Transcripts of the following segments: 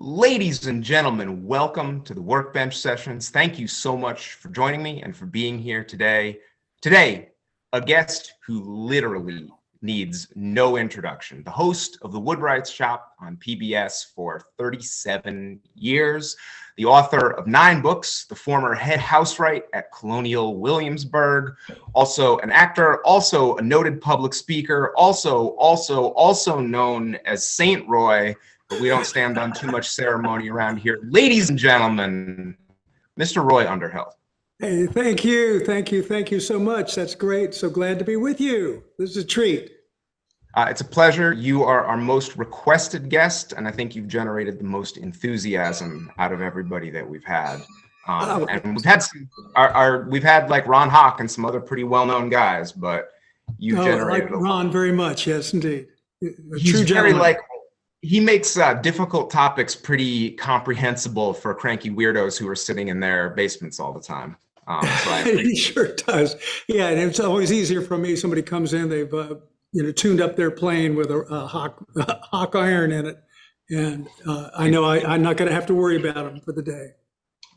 Ladies and gentlemen, welcome to the Workbench sessions. Thank you so much for joining me and for being here today. Today, a guest who literally needs no introduction. The host of the Woodwright Shop on PBS for 37 years, the author of 9 books, the former head housewright at Colonial Williamsburg, also an actor, also a noted public speaker, also known as Saint Roy, but we don't stand on too much ceremony around here. Ladies and gentlemen, Mr. Roy Underhill. Hey, thank you so much. That's great. So glad to be with you. This is a treat. It's a pleasure. You are our most requested guest, and I think you've generated the most enthusiasm out of everybody that we've had. And we've had we've had like Ron Hawk and some other pretty well-known guys, but you've generated. I like Ron very much. Yes, indeed. He's very likable. He makes difficult topics pretty comprehensible for cranky weirdos who are sitting in their basements all the time. He sure does. Yeah, and it's always easier for me. Somebody comes in, they've tuned up their plane with a hawk iron in it, and I know I'm not going to have to worry about them for the day.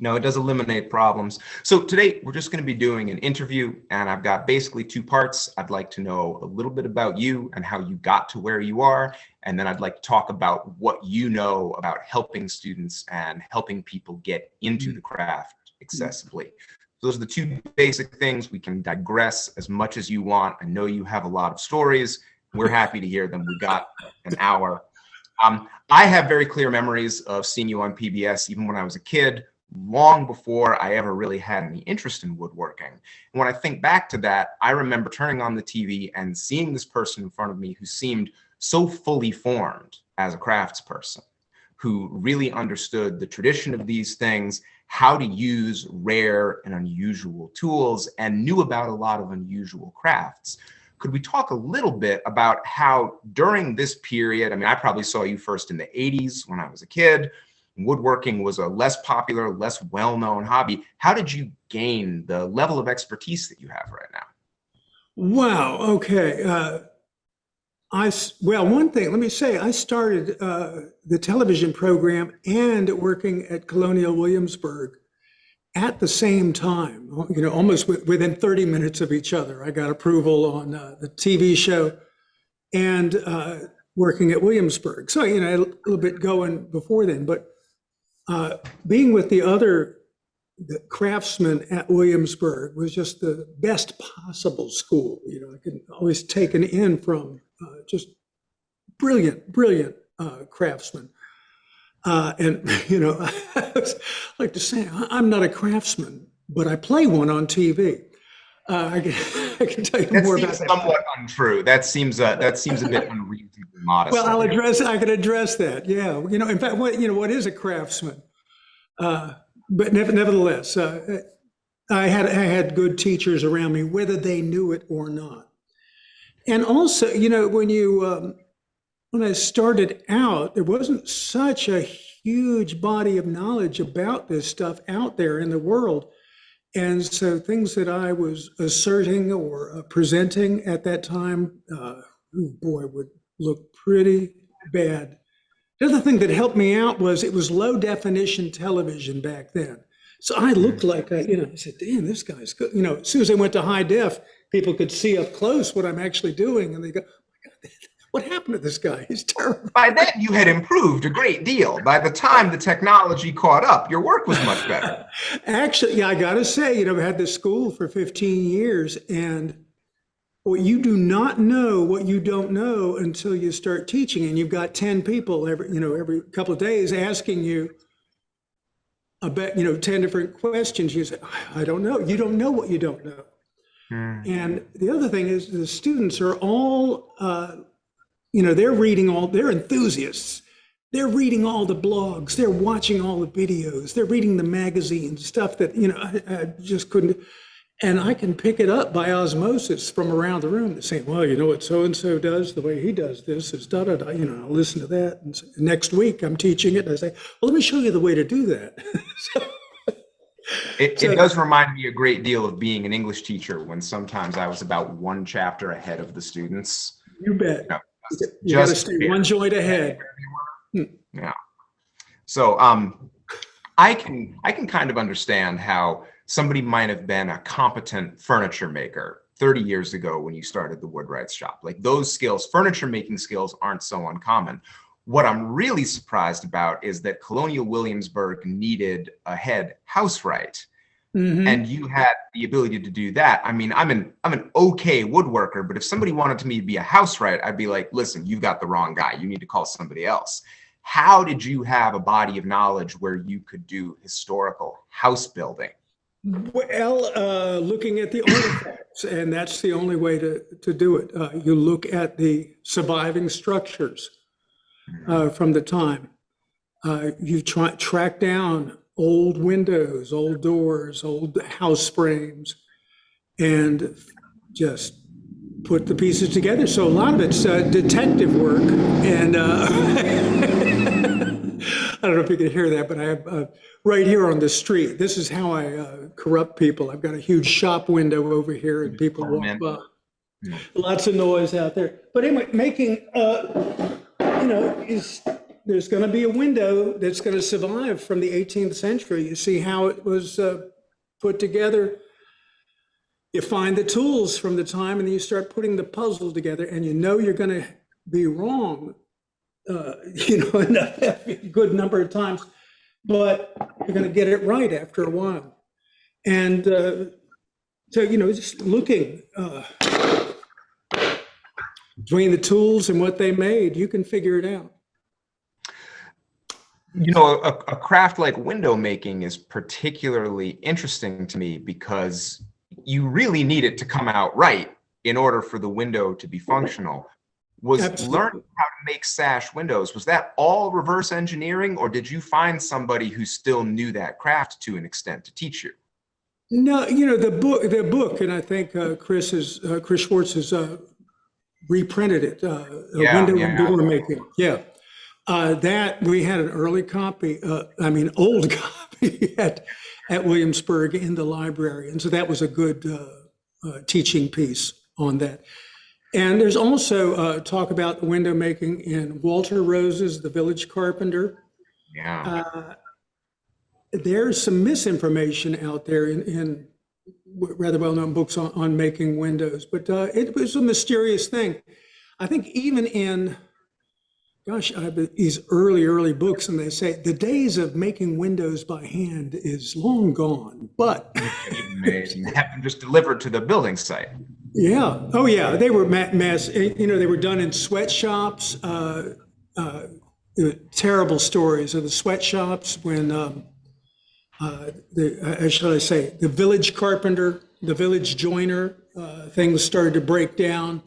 No, it does eliminate problems. So today we're just going to be doing an interview, and I've got basically 2 parts. I'd like to know a little bit about you and how you got to where you are. And then I'd like to talk about what you know about helping students and helping people get into the craft accessibly. So those are the 2 basic things. We can digress as much as you want. I know you have a lot of stories. We're happy to hear them. We got an hour. I have very clear memories of seeing you on PBS, even when I was a kid, long before I ever really had any interest in woodworking. And when I think back to that, I remember turning on the TV and seeing this person in front of me who seemed so fully formed as a craftsperson, who really understood the tradition of these things, how to use rare and unusual tools, and knew about a lot of unusual crafts. Could we talk a little bit about how during this period, I mean, I probably saw you first in the 80s when I was a kid. Woodworking was a less popular, less well-known hobby. How did you gain the level of expertise that you have right now? Wow. Okay. Well, one thing, let me say, I started the television program and working at Colonial Williamsburg at the same time, almost within 30 minutes of each other. I got approval on the TV show and working at Williamsburg. So, a little bit going before then, but being with the craftsmen at Williamsburg was just the best possible school. I could always taken in from just brilliant craftsmen. And, I like to say, I'm not a craftsman, but I play one on TV. I can tell you more about that. That's somewhat untrue. That seems a bit unreasonably modest. Well, I can address that. Yeah. In fact, what is a craftsman? But nevertheless, I had good teachers around me, whether they knew it or not. And also, when I started out, there wasn't such a huge body of knowledge about this stuff out there in the world. And so things that I was asserting or presenting at that time, would look pretty bad. The other thing that helped me out was it was low definition television back then. So I looked like, I said, damn, this guy's good. As soon as I went to high def, people could see up close what I'm actually doing. And they go, oh my God, what happened to this guy? He's terrible. By then you had improved a great deal. By the time the technology caught up, your work was much better. Actually, yeah, I got to say, I had this school for 15 years and you do not know what you don't know until you start teaching. And you've got 10 people every couple of days asking you about, 10 different questions. You say, I don't know. You don't know what you don't know. And the other thing is the students are all, they're enthusiasts. They're reading all the blogs. They're watching all the videos. They're reading the magazines, stuff that, I just couldn't. And I can pick it up by osmosis from around the room. They're saying, well, what so-and-so does, the way he does this is da-da-da, I'll listen to that. And so next week I'm teaching it and I say, well, let me show you the way to do that. It does remind me a great deal of being an English teacher when sometimes I was about 1 chapter ahead of the students. You bet. You got to stay one joint ahead. Yeah. So I can kind of understand how somebody might have been a competent furniture maker 30 years ago when you started the Woodwrights shop. Like those skills, furniture making skills aren't so uncommon. What I'm really surprised about is that Colonial Williamsburg needed a head housewright. And you had the ability to do that. I mean, I'm an okay woodworker, but if somebody wanted me to be a housewright, I'd be like, listen, you've got the wrong guy. You need to call somebody else. How did you have a body of knowledge where you could do historical house building? Well, looking at the artifacts, and that's the only way to do it. You look at the surviving structures from the time. You track down old windows, old doors, old house frames, and just put the pieces together. So a lot of it's detective work, and I don't know if you can hear that, but I have right here on the street. This is how I corrupt people. I've got a huge shop window over here, and people walk by. Lots of noise out there. But anyway, making, there's going to be a window that's going to survive from the 18th century. You see how it was put together. You find the tools from the time, and then you start putting the puzzle together, and you know you're going to be wrong, a good number of times, but you're going to get it right after a while. And just looking between the tools and what they made, you can figure it out. A craft like window making is particularly interesting to me because you really need it to come out right in order for the window to be functional. Was Absolutely. learning how to make sash windows, was that all reverse engineering, or did you find somebody who still knew that craft to an extent to teach you? No, the book, and I think Chris Schwartz has reprinted it, Window and Door Making. Yeah. That we had an early copy, old copy at Williamsburg in the library. And so that was a good teaching piece on that. And there's also talk about the window making in Walter Rose's The Village Carpenter. Yeah. There's some misinformation out there in rather well-known books on making windows, but it was a mysterious thing. I think even in these early books, and they say the days of making windows by hand is long gone, but Amazing. Have them just delivered to the building site. yeah, oh yeah, they were mass. They were done in sweatshops. Terrible stories of the sweatshops when the village carpenter, the village joiner, things started to break down.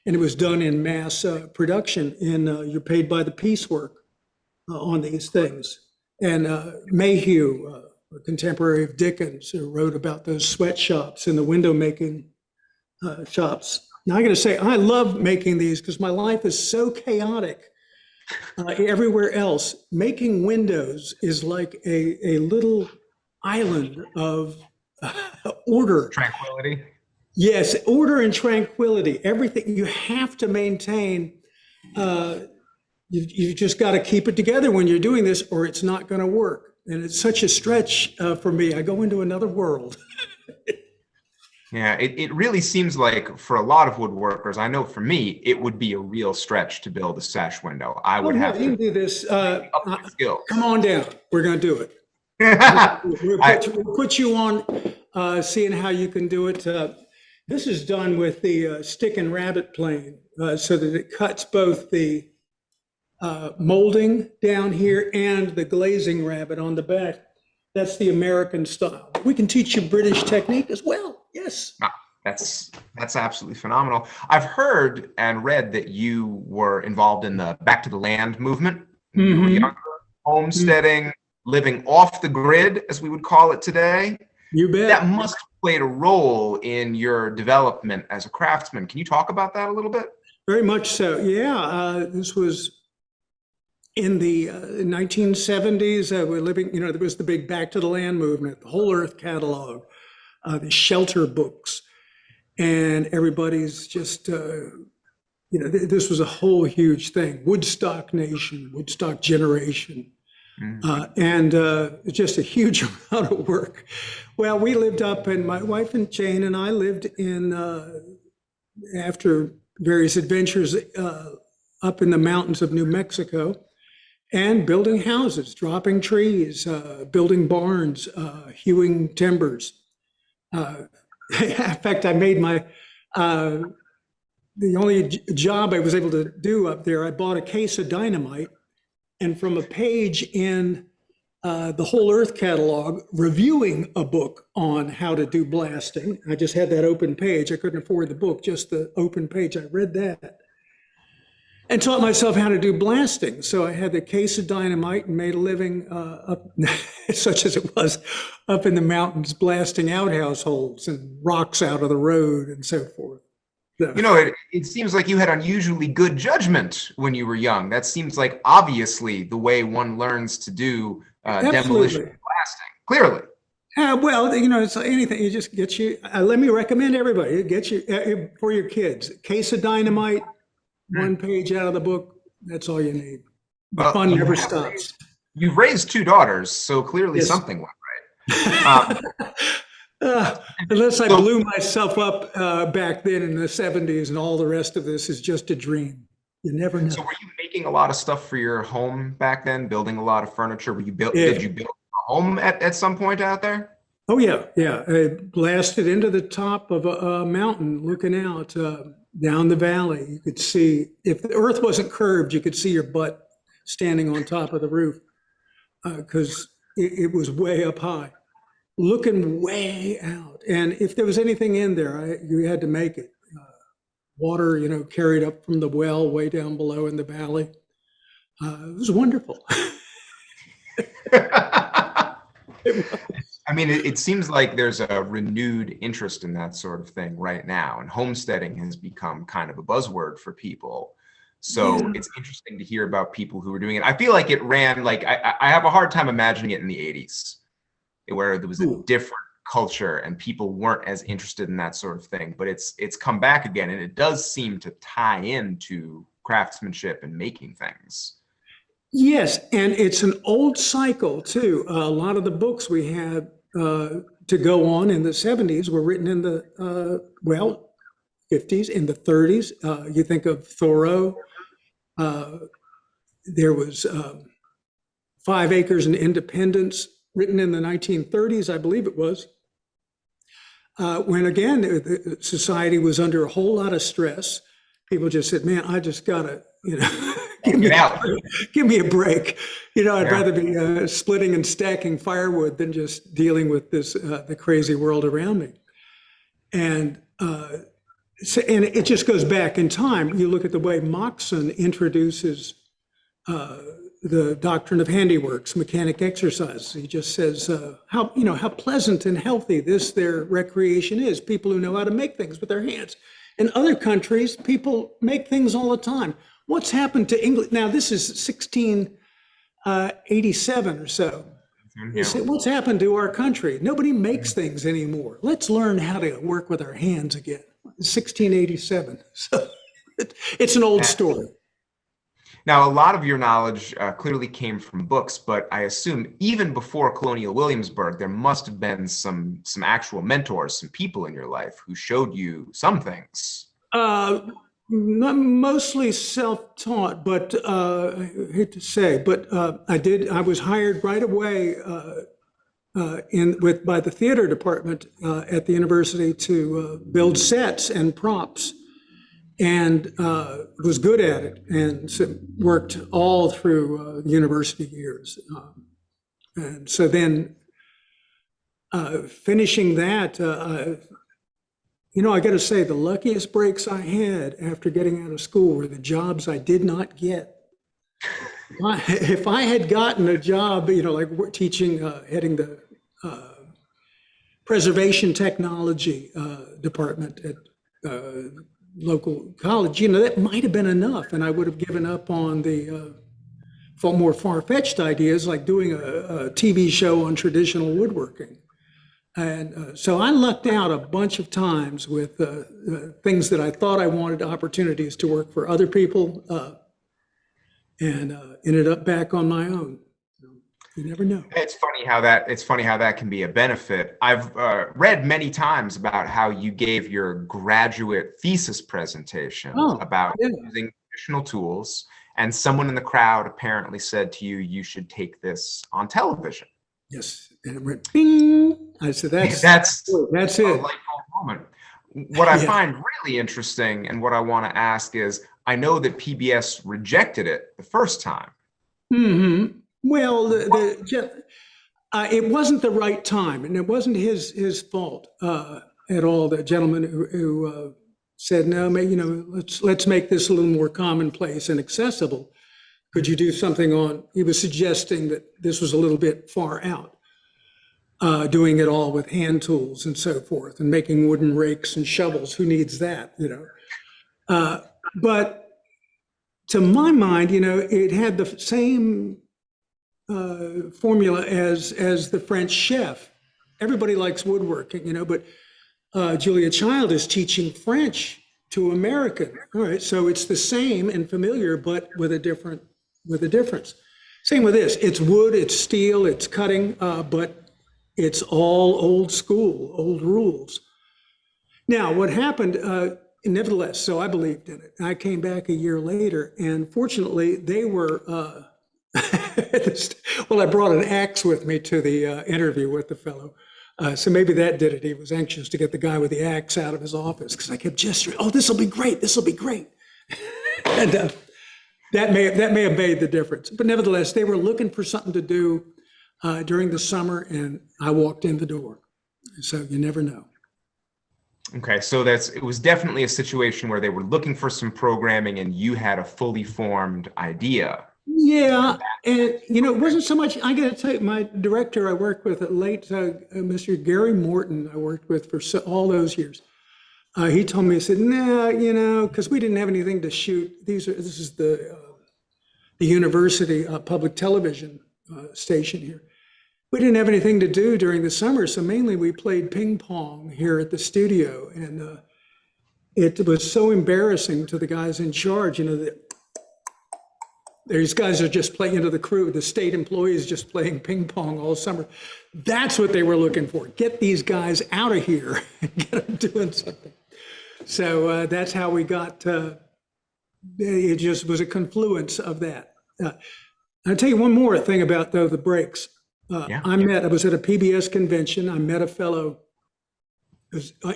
And it was done in mass production. You're paid by the piecework on these things. And Mayhew, a contemporary of Dickens, who wrote about those sweatshops and the window making shops. Now I got to say, I love making these because my life is so chaotic everywhere else. Making windows is like a little island of order. Tranquility. Yes, order and tranquility. Everything you have to maintain. You've just got to keep it together when you're doing this, or it's not going to work. And it's such a stretch for me. I go into another world. Yeah, it really seems like for a lot of woodworkers, I know for me, it would be a real stretch to build a sash window. I would have you to can do this. up my skills. Come on down. We're going to do it. We'll put you on seeing how you can do it. This is done with the stick and rabbet plane so that it cuts both the molding down here and the glazing rabbet on the back. That's the American style. We can teach you British technique as well. Yes. That's absolutely phenomenal. I've heard and read that you were involved in the Back to the Land movement. You were younger, homesteading, living off the grid, as we would call it today. You bet. That must have played a role in your development as a craftsman. Can you talk about that a little bit? Very much so. Yeah, this was in the 1970s. We're living, there was the big Back to the Land movement, the Whole Earth catalog, the shelter books, and everybody's just, this was a whole huge thing. Woodstock Nation, Woodstock Generation. Mm. and just a huge amount of work. Well, we lived up, and my wife and Jane and I lived in, after various adventures, up in the mountains of New Mexico, and building houses, dropping trees, building barns, hewing timbers. In fact, I made the only job I was able to do up there, I bought a case of dynamite, and from a page in the Whole Earth catalog reviewing a book on how to do blasting. I just had that open page. I couldn't afford the book, just the open page. I read that and taught myself how to do blasting. So I had the case of dynamite and made a living up, such as it was, up in the mountains, blasting outhouse holes and rocks out of the road and so forth. So, You know, it seems like you had unusually good judgment when you were young. That seems like obviously the way one learns to do demolition and blasting. Clearly. Well, it's like anything. It just gets you. Let me recommend everybody. It gets you for your kids. Case of dynamite, one page out of the book. That's all you need. The Well, fun never stops. You've raised two daughters, so clearly Yes. something went right. Unless I blew myself up back then in the 70s, and all the rest of this is just a dream. You never know. So were you making a lot of stuff for your home back then, building a lot of furniture? Yeah. Did you build a home at some point out there? Oh yeah, yeah. I blasted into the top of a mountain, looking out down the valley. You could see, if the earth wasn't curved, you could see your butt standing on top of the roof, because it was way up high, looking way out. And if there was anything in there, you had to make it. Water, carried up from the well way down below in the valley. It was wonderful. I mean, it seems like there's a renewed interest in that sort of thing right now, and homesteading has become kind of a buzzword for people. So Yeah. it's interesting to hear about people who are doing it. I feel like it ran, like, I have a hard time imagining it in the 80s, where there was a Ooh. different culture and people weren't as interested in that sort of thing. But it's come back again, and it does seem to tie into craftsmanship and making things. Yes, and it's an old cycle too. A lot of the books we had to go on in the 70s were written in the 50s, in the 30s. You think of Thoreau. There was 5 Acres and Independence, written in the 1930s, I believe it was. When again, the society was under a whole lot of stress. People just said, "Man, I just gotta, give me a break. I'd Yeah. rather be splitting and stacking firewood than just dealing with this the crazy world around me." And and it just goes back in time. You look at the way Moxon introduces the doctrine of handiworks, mechanic exercise. He just says how pleasant and healthy their recreation is. People who know how to make things with their hands. In other countries, people make things all the time. What's happened to England? Now, this is 1687 or so. You say, what's happened to our country? Nobody makes things anymore. Let's learn how to work with our hands again. 1687. So it's an old story. Now, a lot of your knowledge clearly came from books, but I assume even before Colonial Williamsburg, there must have been some actual mentors, some people in your life who showed you some things. Mostly self-taught, but I hate to say, but I was hired right away by the theater department at the university to build sets and props, and was good at it, and so worked all through university years. And so then finishing that, I got to say, the luckiest breaks I had after getting out of school were the jobs I did not get. If I had gotten a job, like teaching, heading the preservation technology department at local college, that might have been enough, and I would have given up on the more far-fetched ideas like doing a TV show on traditional woodworking. And so I lucked out a bunch of times with things that I thought I wanted, opportunities to work for other people, and ended up back on my own. You never know. It's funny how that can be a benefit. I've read many times about how you gave your graduate thesis presentation Oh, about yeah. using traditional tools, and someone in the crowd apparently said to you, "You should take this on television." Yes. And it went bing. I said, That's that's a it. light bulb moment. What I Yeah. find really interesting and what I want to ask is, I know that PBS rejected it the first time. Hmm. Well, it wasn't the right time, and it wasn't his fault at all. The gentleman who said, "No, let's make this a little more commonplace and accessible. Could you do something on?" He was suggesting that this was a little bit far out, doing it all with hand tools and so forth, and making wooden rakes and shovels. Who needs that, But to my mind, it had the same formula as the French chef. Everybody likes woodworking, but Julia Child is teaching French to American. All right, so it's the same and familiar, but with a difference. Same with this. It's wood, it's steel, it's cutting, but it's all old school, old rules. Now, what happened? Nevertheless, so I believed in it. I came back a year later, and fortunately, they were. Well, I brought an axe with me to the interview with the fellow. So maybe that did it. He was anxious to get the guy with the axe out of his office because I kept gesturing, "Oh, this will be great. This will be great." And that may have made the difference. But nevertheless, they were looking for something to do during the summer, and I walked in the door. So you never know. Okay, so it was definitely a situation where they were looking for some programming and you had a fully formed idea. Yeah, and it wasn't so much. I got to tell you, my director I worked with at late, Mr. Gary Morton, I worked with for all those years. He told me, he said, "No, because we didn't have anything to shoot. This is the university public television station here. We didn't have anything to do during the summer, so mainly we played ping pong here at the studio, and it was so embarrassing to the guys in charge. These guys are just playing, the crew, the state employees just playing ping pong all summer. That's what they were looking for. Get these guys out of here and get them doing something." So that's how we got, it just was a confluence of that. I'll tell you one more thing about the breaks. Yeah. I was at a PBS convention. I met a fellow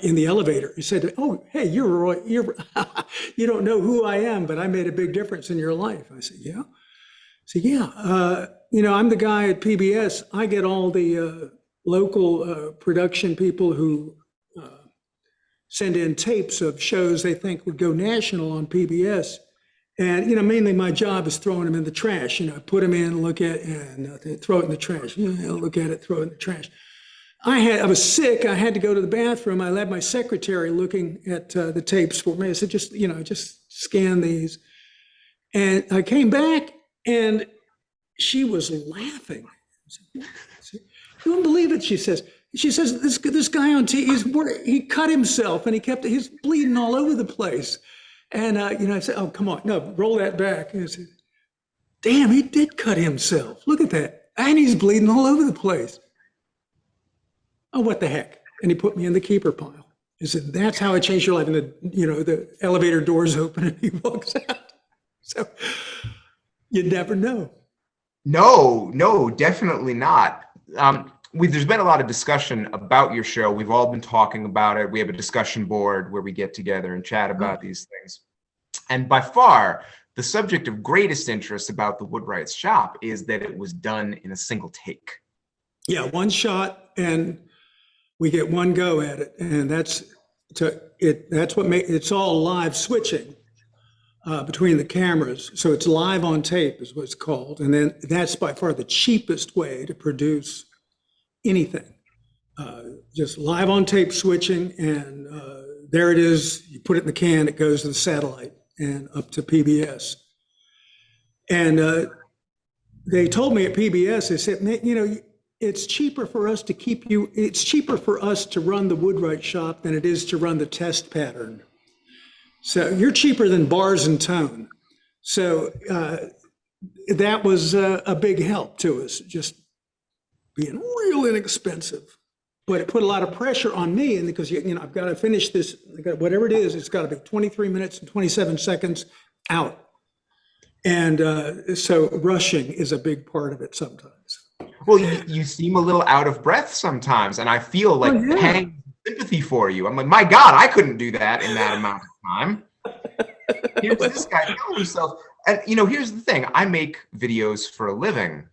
in the elevator. He said, "Oh, hey, you're Roy. You don't know who I am, but I made a big difference in your life." I said, "Yeah." I said, "Yeah. I'm the guy at PBS. I get all the local production people who send in tapes of shows they think would go national on PBS. And, mainly my job is throwing them in the trash. Put them in, look at, and throw it in the trash. Look at it, throw it in the trash." I was sick. I had to go to the bathroom. I had my secretary looking at the tapes for me. I said, just scan these. And I came back and she was laughing. I said, "You won't believe it," she says. She says, this guy on TV, he cut himself and he's bleeding all over the place. And, I said, "Oh, come on. No, roll that back." And I said, "Damn, he did cut himself. Look at that. And he's bleeding all over the place." "Oh, what the heck?" And he put me in the keeper pile. He said, "That's how I changed your life." And the elevator doors open and he walks out. So you never know. No, definitely not. There's been a lot of discussion about your show. We've all been talking about it. We have a discussion board where we get together and chat about these things. And by far, the subject of greatest interest about the Woodwright's shop is that it was done in a single take. Yeah, one shot, and we get one go at it, and that's what makes it's all live switching between the cameras. So it's live on tape is what it's called, and then that's by far the cheapest way to produce anything. Just live on tape switching, and there it is. You put it in the can, it goes to the satellite and up to PBS. And they told me at PBS, they said, it's cheaper for us to run the Woodwright shop than it is to run the test pattern. So you're cheaper than bars and tone. So that was a big help to us, just being real inexpensive. But it put a lot of pressure on me, and because I've got to finish this, whatever it is, it's got to be 23 minutes and 27 seconds out. And so rushing is a big part of it sometimes. Well, you seem a little out of breath sometimes, and I feel like yeah. pang sympathy for you. I'm like, my God, I couldn't do that in that amount of time. Here's this guy killing himself. And here's the thing: I make videos for a living.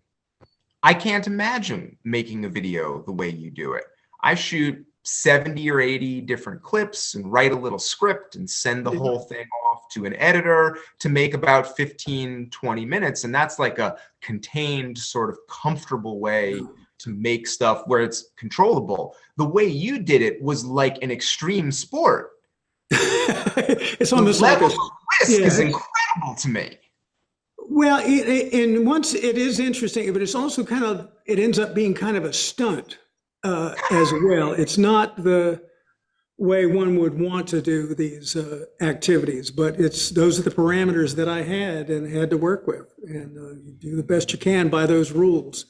I can't imagine making a video the way you do it. I shoot 70 or 80 different clips and write a little script and send the whole thing off to an editor to make about 15, 20 minutes. And that's like a contained, sort of comfortable way to make stuff where it's controllable. The way you did it was like an extreme sport. It's almost like a risk is incredible to me. Well, and once it is interesting, but it's also it ends up being kind of a stunt as well. It's not the way one would want to do these activities, but those are the parameters that I had and had to work with, and you do the best you can by those rules.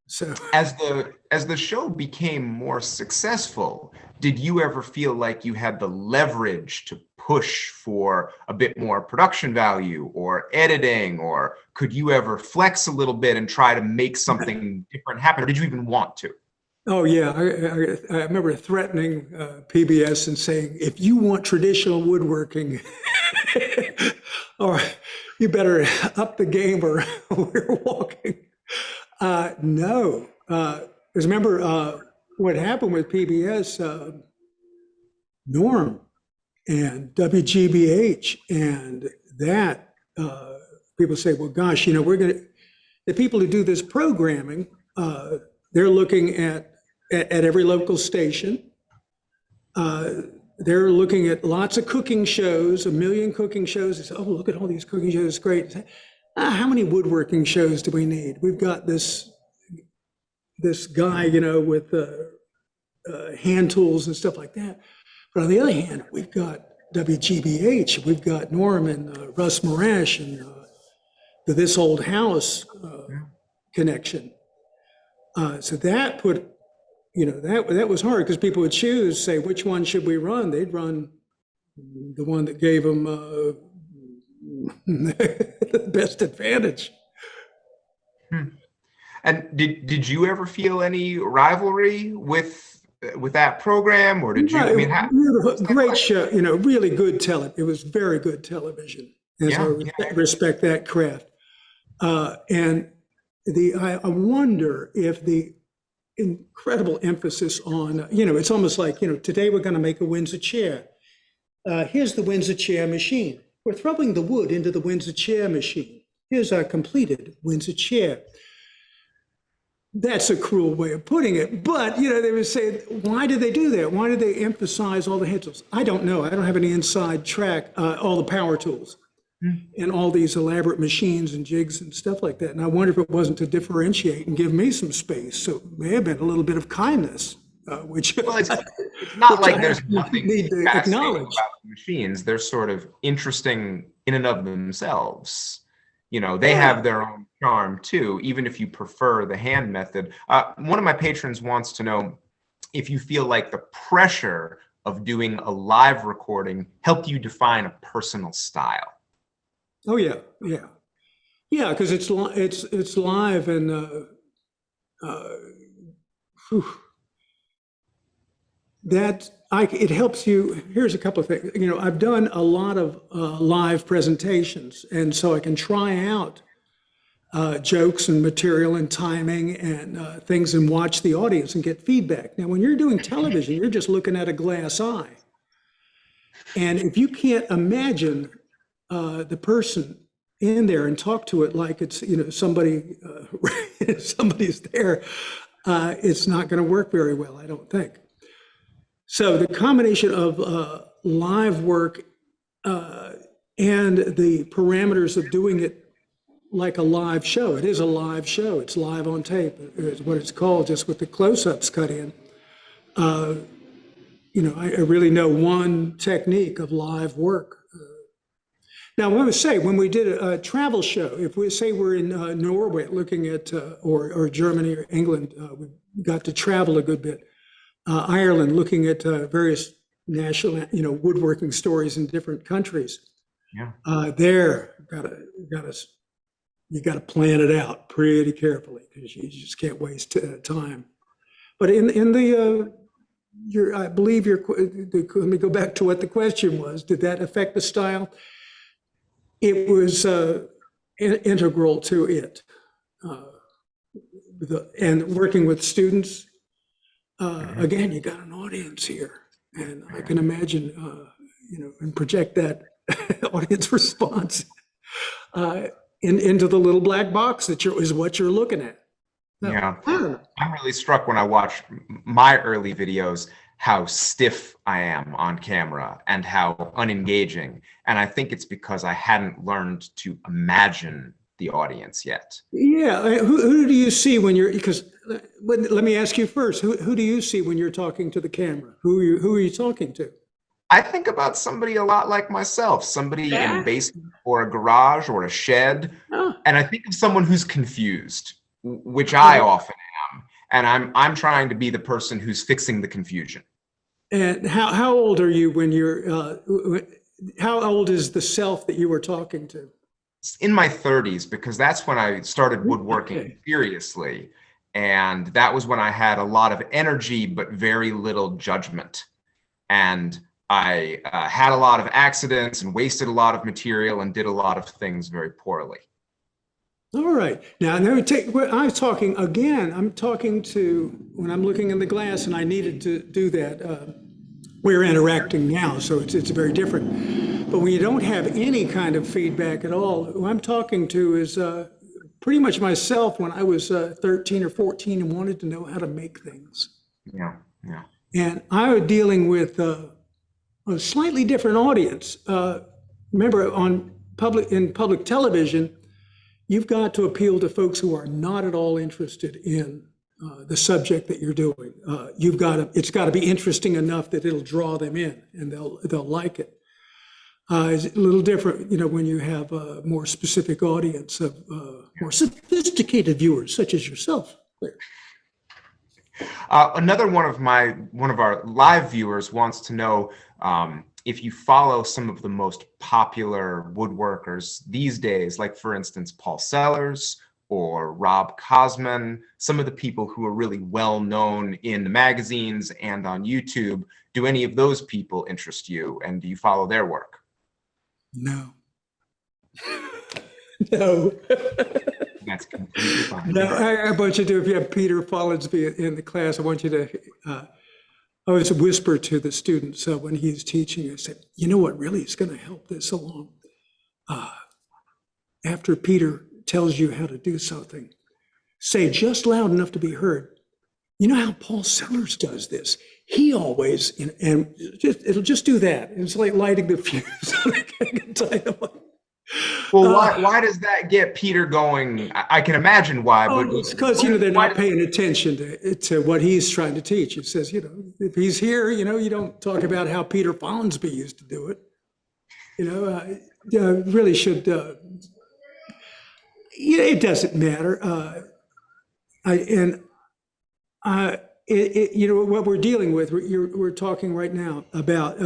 So as the show became more successful, did you ever feel like you had the leverage to push for a bit more production value or editing, or could you ever flex a little bit and try to make something different happen, or did you even want to? Oh yeah, I remember threatening PBS and saying, if you want traditional woodworking, or you better up the game or we're walking. No, because remember what happened with PBS, Norm and WGBH, and that people say, well, gosh, the people who do this programming, they're looking at every local station. They're looking at lots of cooking shows, 1 million cooking shows. They say, oh, look at all these cooking shows, great. How many woodworking shows do we need? We've got this guy, with hand tools and stuff like that. But on the other hand, we've got WGBH, we've got Norm and Russ Morash and the This Old House connection. So that put, that was hard because people would choose, say, which one should we run? They'd run the one that gave them the best advantage. And did you ever feel any rivalry with that program, or did you? I mean, great show. Really good it was very good television. I respect that craft. And I wonder if the incredible emphasis on, it's almost like, today we're going to make a Windsor chair. Here's the Windsor chair machine. We're throwing the wood into the Windsor chair machine. Here's our completed Windsor chair. That's a cruel way of putting it, but they would say, why did they do that? Why did they emphasize all the hand tools? I don't know. I don't have any inside track, all the power tools and all these elaborate machines and jigs and stuff like that. And I wonder if it wasn't to differentiate and give me some space. So it may have been a little bit of kindness, which it's not like there's nothing need to acknowledge about the machines. They're sort of interesting in and of themselves. They have their own charm too, even if you prefer the hand method. One of my patrons wants to know if you feel like the pressure of doing a live recording helped you define a personal style. Oh yeah, because it's live and it helps you. Here's a couple of things. I've done a lot of live presentations, and so I can try out jokes and material and timing and things and watch the audience and get feedback. Now, when you're doing television, you're just looking at a glass eye. And if you can't imagine the person in there and talk to it like it's, somebody, somebody's there, it's not going to work very well, I don't think. So the combination of live work and the parameters of doing it like a live show. It is a live show. It's live on tape, is what it's called, just with the close-ups cut in. I really know one technique of live work. Now, I want to say, when we did a travel show, if we say we're in Norway looking at, or Germany or England, we got to travel a good bit. Ireland, looking at various national, woodworking stories in different countries. Yeah. There, you got to plan it out pretty carefully because you just can't waste time. But in the I believe let me go back to what the question was. Did that affect the style? It was integral to it. And working with students, again, you got an audience here, and I can imagine, and project that audience response into the little black box is what you're looking at. No, Yeah, I'm really struck when I watch my early videos how stiff I am on camera and how unengaging. And I think it's because I hadn't learned to imagine the audience yet. Yeah, who do you see when because let me ask you first, who do you see when you're talking to the camera? Who are you talking to? I think about somebody a lot like myself, somebody in a basement or a garage or a shed. And I think of someone who's confused, which I often am. And I'm trying to be the person who's fixing the confusion. And how old are you when how old is the self that you were talking to? In my 30s, because that's when I started woodworking seriously. And that was when I had a lot of energy, but very little judgment. And I had a lot of accidents and wasted a lot of material and did a lot of things very poorly. All right. Now, I'm talking again. I'm talking to when I'm looking in the glass, and I needed to do that. We're interacting now, so it's very different. But when you don't have any kind of feedback at all, who I'm talking to is pretty much myself when I was 13 or 14 and wanted to know how to make things. Yeah, yeah. And I was dealing with a slightly different audience. Remember, in public television, you've got to appeal to folks who are not at all interested in the subject that you're doing. It's got to be interesting enough that it'll draw them in and they'll like it. It's a little different, when you have a more specific audience of more sophisticated viewers, such as yourself. Another one of our live viewers wants to know if you follow some of the most popular woodworkers these days, like for instance, Paul Sellers or Rob Cosman, some of the people who are really well known in the magazines and on YouTube. Do any of those people interest you, and do you follow their work? No. No. That's completely fine. No, I want you to, if you have Peter Follinsby in the class, I want you to, I always whisper to the students when he's teaching, I said, you know what really is going to help this along? After Peter tells you how to do something, say just loud enough to be heard, you know how Paul Sellers does this? He always, it'll just do that. It's like lighting the fuse. Well, why does that get Peter going? I can imagine why, but it's because they're not paying attention to what he's trying to teach. It says, if he's here, you don't talk about how Peter Follinsby used to do it. Really should. It doesn't matter. What we're dealing with. We're talking right now about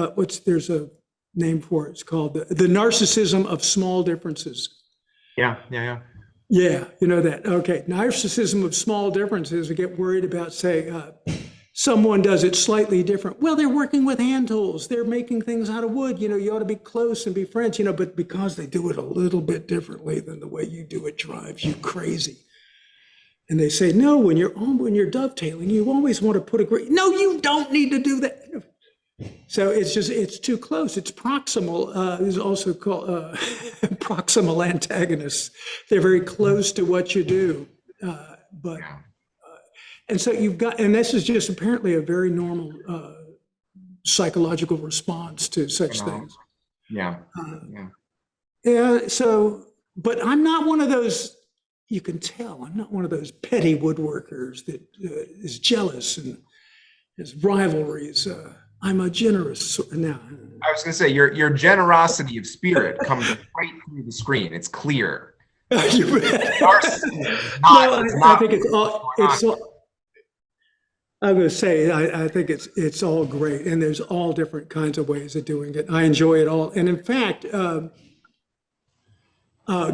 there's a name for it. It's called the narcissism of small differences. Yeah. Yeah, you know that. Okay, narcissism of small differences. We get worried about, say, someone does it slightly different. Well, they're working with hand tools. They're making things out of wood. You ought to be close and be friends, but because they do it a little bit differently than the way you do it drives you crazy. And they say, no, when you're dovetailing, you always want to put no, you don't need to do that. So it's too close. It's proximal. It's also called proximal antagonists. They're very close to what you do. And so and this is just apparently a very normal psychological response to such things. Yeah. So, but I'm not one of those, you can tell, I'm not one of those petty woodworkers that is jealous and has rivalries. I'm a generous now. I was going to say your generosity of spirit comes right through the screen. It's clear. You bet. Narcissism is No, not. It's I not think what's going on. I'm going to say, I think it's all great, and there's all different kinds of ways of doing it. I enjoy it all, and in fact,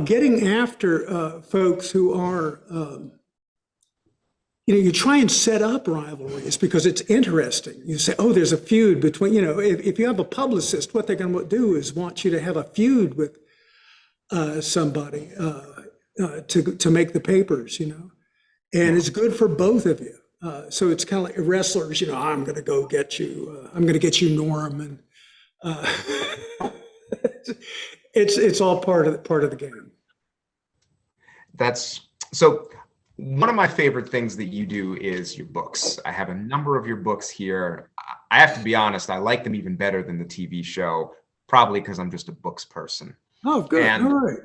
getting after folks who are, you try and set up rivalries because it's interesting. You say, oh, there's a feud between, if you have a publicist, what they're going to do is want you to have a feud with somebody to make the papers, and it's good for both of you. So it's kind of like wrestlers, I'm going to go get you. I'm going to get you, Norm, and it's all part of the game. That's so. One of my favorite things that you do is your books. I have a number of your books here. I have to be honest, I like them even better than the TV show, probably because I'm just a books person. Oh, good. And all right.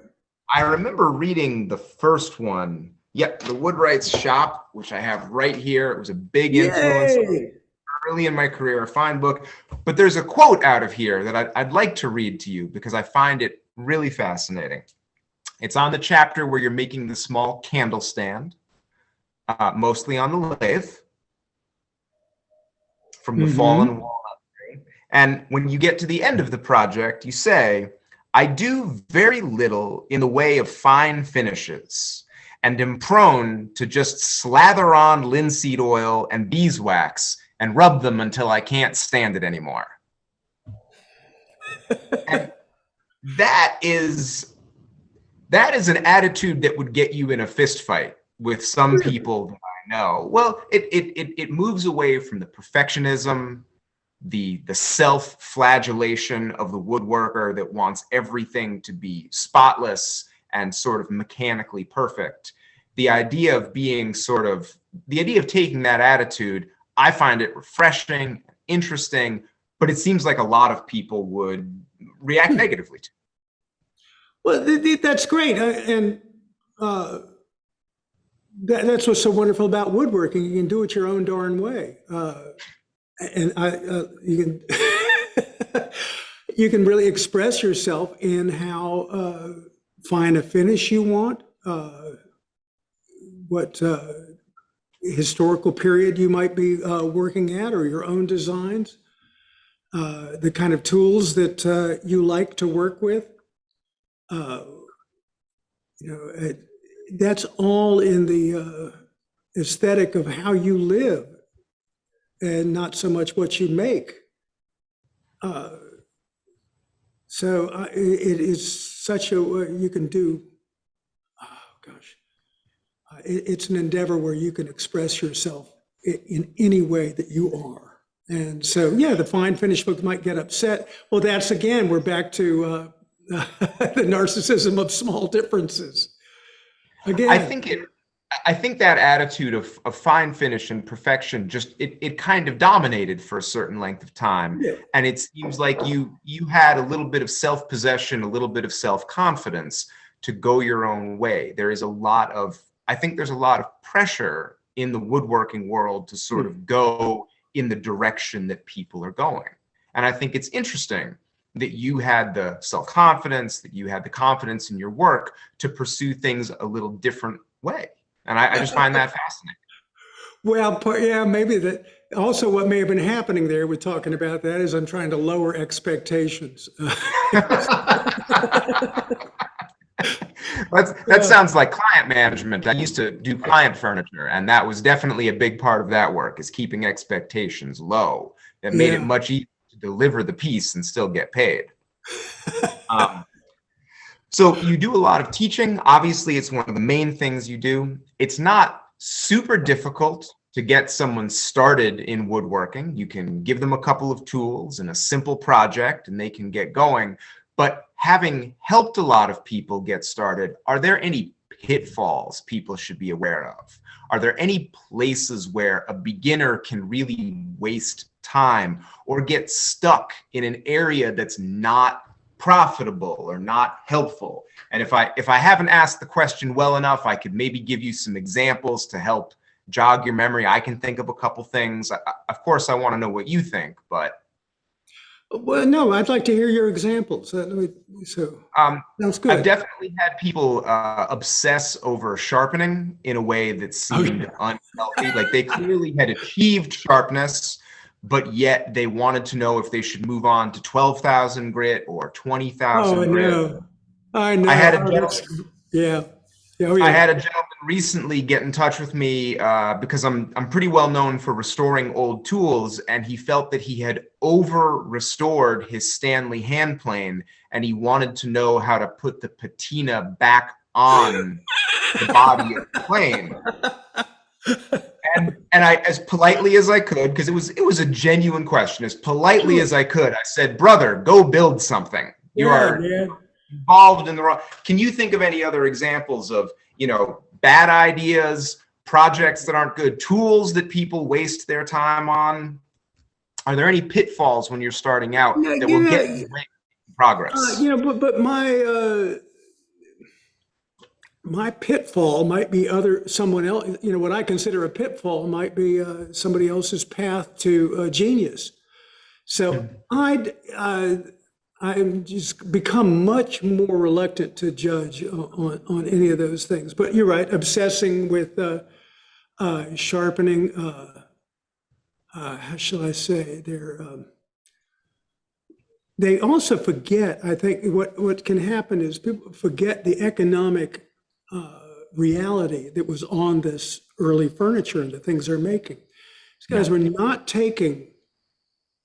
I remember reading the first one. Yep, The Woodwright's Shop, which I have right here. It was a big influence early in my career, a fine book. But there's a quote out of here that I'd like to read to you because I find it really fascinating. It's on the chapter where you're making the small candle stand, mostly on the lathe, from the fallen walnut tree. And when you get to the end of the project, you say, I do very little in the way of fine finishes, and am prone to just slather on linseed oil and beeswax and rub them until I can't stand it anymore. And that is an attitude that would get you in a fist fight with some people that I know. Well, it moves away from the perfectionism, the self-flagellation of the woodworker that wants everything to be spotless and sort of mechanically perfect. The idea of taking that attitude, I find it refreshing, interesting, but it seems like a lot of people would react negatively to. Well, that's great. And that's what's so wonderful about woodworking. You can do it your own darn way. And you can you can really express yourself in how fine a finish you want, what historical period you might be working at, or your own designs, the kind of tools that you like to work with. That's all in the aesthetic of how you live, and not so much what you make. So it is such a, you can do, it's an endeavor where you can express yourself in any way that you are. And so, yeah, the fine finished folks might get upset. Well, that's, again, we're back to the narcissism of small differences. Again, I think that attitude of fine finish and perfection it kind of dominated for a certain length of time. Yeah. And it seems like you had a little bit of self-possession, a little bit of self-confidence to go your own way. I think there's a lot of pressure in the woodworking world to sort of go in the direction that people are going. And I think it's interesting that you had the self-confidence, that you had the confidence in your work to pursue things a little different way. And I just find that fascinating. Well, yeah, maybe that. Also, what may have been happening there, we're talking about that, is I'm trying to lower expectations. That sounds like client management. I used to do client furniture, and that was definitely a big part of that work, is keeping expectations low. That made it much easier to deliver the piece and still get paid. So you do a lot of teaching. Obviously, it's one of the main things you do. It's not super difficult to get someone started in woodworking. You can give them a couple of tools and a simple project, and they can get going. But having helped a lot of people get started, are there any pitfalls people should be aware of? Are there any places where a beginner can really waste time or get stuck in an area that's not profitable or not helpful? And if I haven't asked the question well enough, I could maybe give you some examples to help jog your memory. I can think of a couple things. Of course, I want to know what you think, but Well, no, I'd like to hear your examples. So, Um, sounds I've good. definitely had people obsess over sharpening in a way that Oh, seemed yeah. unhealthy. Like they clearly had achieved sharpness, but yet they wanted to know if they should move on to 12,000 grit or Oh, 20,000 I grit. know. I I know. had a Oh, gentleman yeah. Yeah, oh, I yeah. had a gentleman recently get in touch with me because I'm pretty well known for restoring old tools, and he felt that he had over restored his Stanley hand plane, and he wanted to know how to put the patina back on the body of the plane. And I, as politely as I could, because it was a genuine question, as politely Sure. as I could, I said, "Brother, go build something. You Yeah, are man. involved in the wrong." Can you think of any other examples of, bad ideas, projects that aren't good, tools that people waste their time on? Are there any pitfalls when you're starting out Yeah, that will get in the way of progress? but my pitfall might be someone else. What I consider a pitfall might be somebody else's path to genius. So I'm just become much more reluctant to judge on any of those things. But you're right, obsessing with sharpening. How shall I say? They also forget. I think what can happen is people forget the economic reality that was on this early furniture and the things they're making. These Yeah. guys were not taking.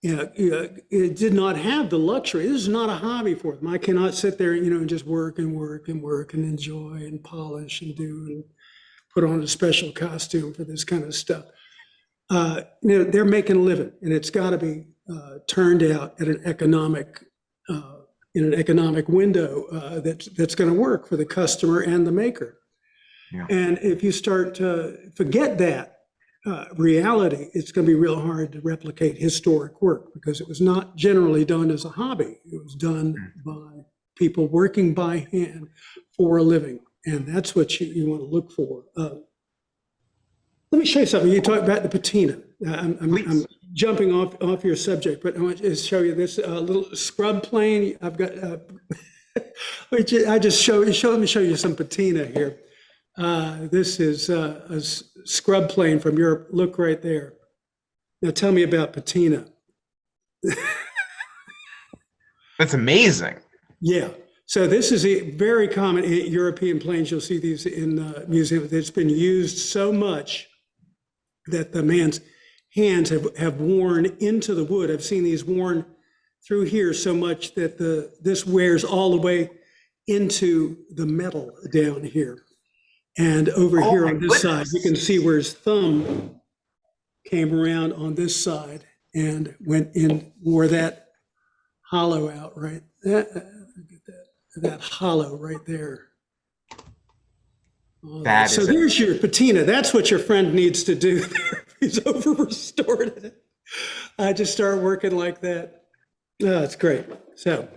It did not have the luxury. This is not a hobby for them. I cannot sit there, and just work and work and work and enjoy and polish and do and put on a special costume for this kind of stuff. They're making a living, and it's got to be turned out at an economic in an economic window that's going to work for the customer and the maker. Yeah. And if you start to forget that reality, it's going to be real hard to replicate historic work because it was not generally done as a hobby. It was done by people working by hand for a living. And that's what you want to look for. Let me show you something. You talk about the patina. I'm Please. jumping off your subject, but I want to show you this little scrub plane. I've got. Let me show you some patina here. This is a scrub plane from Europe. Look right there. Now tell me about patina. That's amazing. Yeah. So this is a very common in European planes. You'll see these in museums. It's been used so much that the man's hands have worn into the wood. I've seen these worn through here so much that this wears all the way into the metal down here. And over Oh here my on this side, you goodness. can see where his thumb came around on this side and went in, wore that hollow out, right? That hollow right there. That So is there's your patina. That's what your friend needs to do there. He's over restored it. I just start working like that. Oh, it's great. So,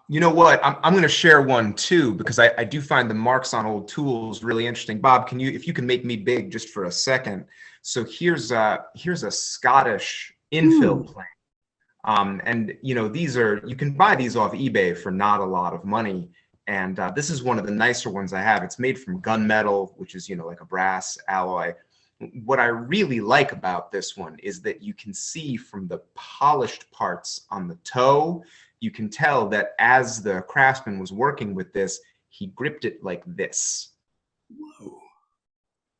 You know what? I'm going to share one too because I do find the marks on old tools really interesting. Bob, if you can make me big just for a second? So here's a Scottish infill plane, and you can buy these off eBay for not a lot of money. And this is one of the nicer ones I have. It's made from gunmetal, which is like a brass alloy. What I really like about this one is that you can see from the polished parts on the toe, you can tell that as the craftsman was working with this, he gripped it like this. whoa,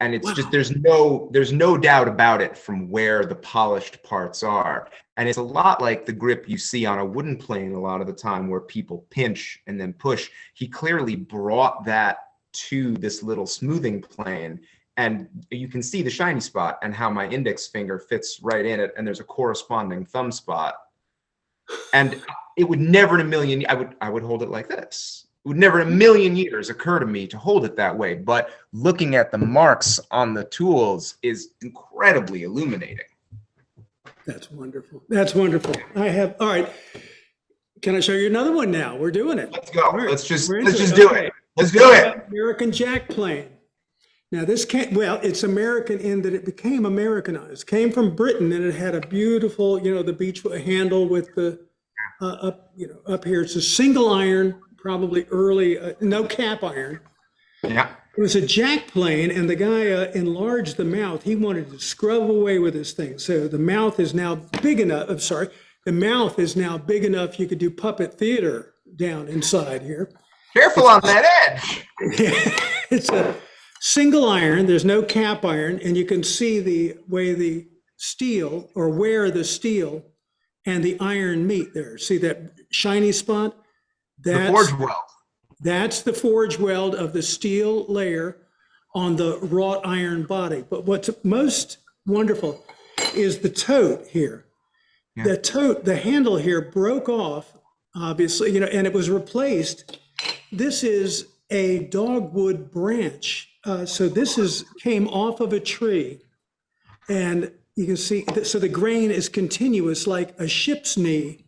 And it's just wow. there's no doubt about it from where the polished parts are. And it's a lot like the grip you see on a wooden plane a lot of the time where people pinch and then push. He clearly brought that to this little smoothing plane. And you can see the shiny spot and how my index finger fits right in it. And there's a corresponding thumb spot. And it would never in a million, I would hold it like this. It would never in a million years occur to me to hold it that way. But looking at the marks on the tools is incredibly illuminating. That's wonderful. That's wonderful. All right. Can I show you another one now? We're doing it. Let's go. All right. Let's just We're into do Okay. it. Let's do it. American jack plane. Now it's American in that it became Americanized. Came from Britain and it had a beautiful, the beech handle with the up here. It's a single iron, probably early, no cap iron. Yeah. It was a jack plane, and the guy enlarged the mouth. He wanted to scrub away with this thing. So the mouth is now big enough. I'm sorry. The mouth is now big enough you could do puppet theater down inside here. Careful on that edge. It's a single iron. There's no cap iron, and you can see the way the steel, or where the steel and the iron meet there. See that shiny spot? The forge weld. That's the forge weld of the steel layer on the wrought iron body. But what's most wonderful is the tote here. Yeah. The tote, the handle here broke off, obviously, and it was replaced. This is a dogwood branch. So this came off of a tree, and you can see, so the grain is continuous like a ship's knee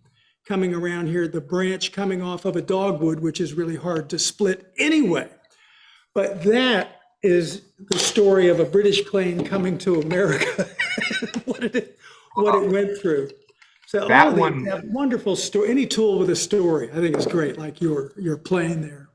coming around here, the branch coming off of a dogwood, which is really hard to split anyway. But that is the story of a British plane coming to America, what it went through. So that wonderful story, any tool with a story, I think is great, like your plane there.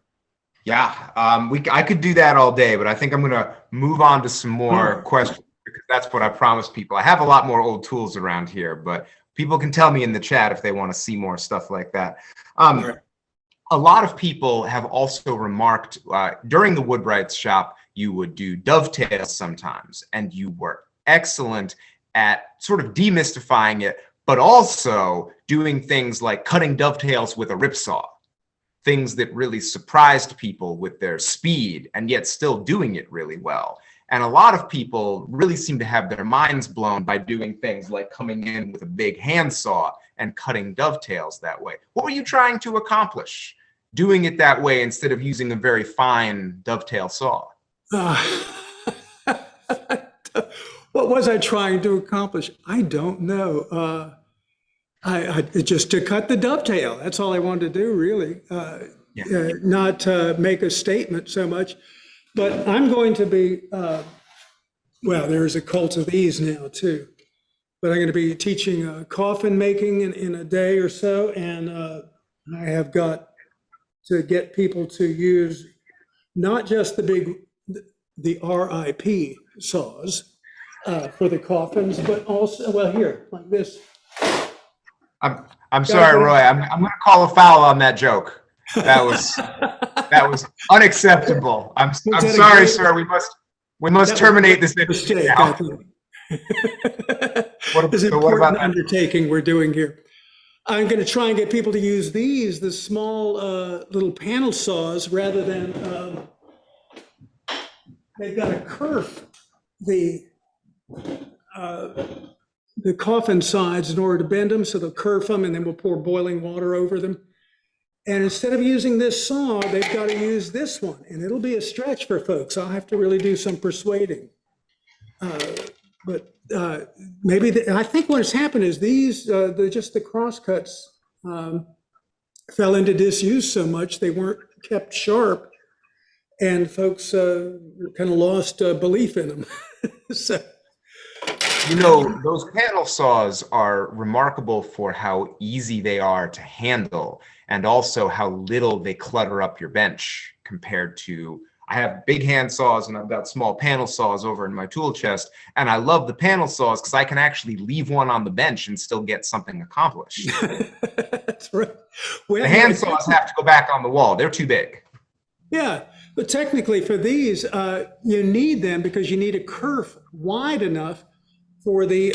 Yeah, I could do that all day, but I think I'm going to move on to some more questions, because that's what I promised people. I have a lot more old tools around here, but people can tell me in the chat if they want to see more stuff like that. A lot of people have also remarked during the Woodwright's shop, you would do dovetails sometimes, and you were excellent at sort of demystifying it, but also doing things like cutting dovetails with a ripsaw, things that really surprised people with their speed and yet still doing it really well. And a lot of people really seem to have their minds blown by doing things like coming in with a big handsaw and cutting dovetails that way. What were you trying to accomplish doing it that way instead of using a very fine dovetail saw? What was I trying to accomplish? I don't know. I just to cut the dovetail. That's all I wanted to do, really. Not make a statement so much. But I'm going to be, well, there's a cult of these now too. But I'm going to be teaching coffin making in a day or so. And I have got to get people to use not just the RIP saws for the coffins, but also, well, here, like this. I'm sorry, Roy. I'm going to call a foul on that joke. That was unacceptable. I'm sorry, sir. We must terminate this mistake. What is important undertaking we're doing here? I'm going to try and get people to use the small little panel saws, rather than they've got to kerf the coffin sides in order to bend them. So they'll kerf them, and then we'll pour boiling water over them. And instead of using this saw, they've got to use this one, and it'll be a stretch for folks. I'll have to really do some persuading. But maybe I think what's happened is these, just the crosscuts fell into disuse so much they weren't kept sharp, and folks kind of lost belief in them. So. Those panel saws are remarkable for how easy they are to handle, and also how little they clutter up your bench compared to, I have big hand saws and I've got small panel saws over in my tool chest, and I love the panel saws because I can actually leave one on the bench and still get something accomplished. That's right. Well, the hand saws have to go back on the wall. They're too big. Yeah, but technically for these, you need them because you need a kerf wide enough for the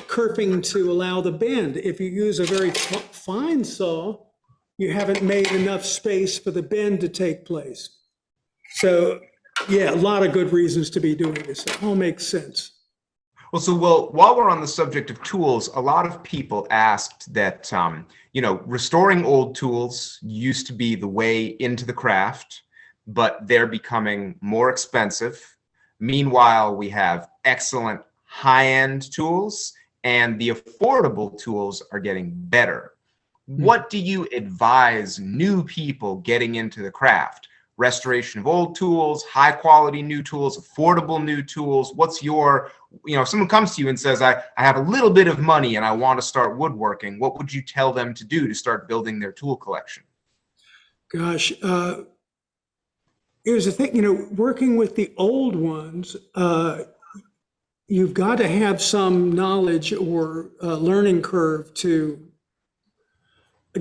kerfing to allow the bend. If you use a very fine saw, you haven't made enough space for the bend to take place. So yeah, a lot of good reasons to be doing this. It all makes sense. Well, while we're on the subject of tools, a lot of people asked that, restoring old tools used to be the way into the craft, but they're becoming more expensive. Meanwhile, we have excellent high-end tools, and the affordable tools are getting better. What do you advise new people getting into the craft? restoration of old tools, high quality new tools, affordable new tools? What's your, if someone comes to you and says, I have a little bit of money and I want to start woodworking, what would you tell them to do to start building their tool collection? Gosh, here's the thing, working with the old ones, you've got to have some knowledge or learning curve to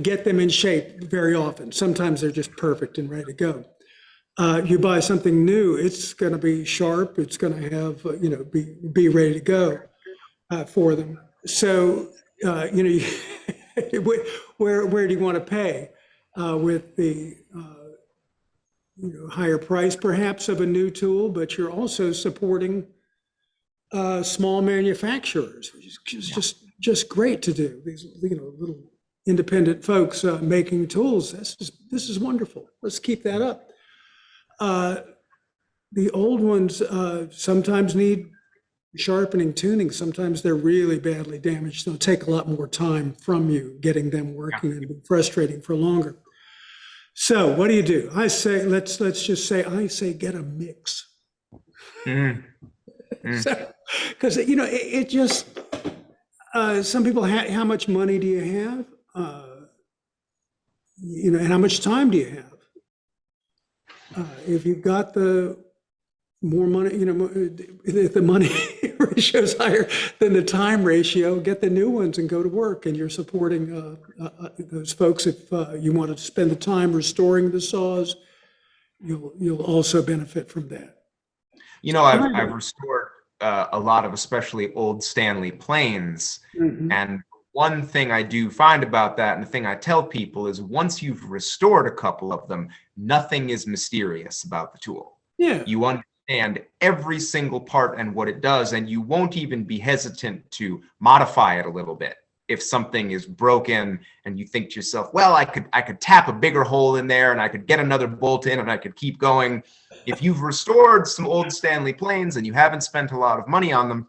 get them in shape very often. Sometimes they're just perfect and ready to go. You buy something new, it's going to be sharp. It's going to have, be ready to go for them. So, where do you want to pay with the higher price perhaps of a new tool, but you're also supporting small manufacturers, which is just great to do. These little independent folks making tools. This is wonderful. Let's keep that up. The old ones sometimes need sharpening, tuning. Sometimes they're really badly damaged. It'll take a lot more time from you getting them working and be frustrating for longer. So what do? I say, let's just say, get a mix. So, because it just some people, how much money do you have? And how much time do you have? If you've got the more money, if the money ratio is higher than the time ratio, get the new ones and go to work. And you're supporting those folks. If you want to spend the time restoring the saws, you'll also benefit from that. I've restored a lot of especially old Stanley planes. And one thing I do find about that, and the thing I tell people, is once you've restored a couple of them, nothing is mysterious about the tool. Yeah. You understand every single part and what it does, and you won't even be hesitant to modify it a little bit. If something is broken and you think to yourself, well, I could tap a bigger hole in there and I could get another bolt in and I could keep going. If you've restored some old Stanley planes and you haven't spent a lot of money on them,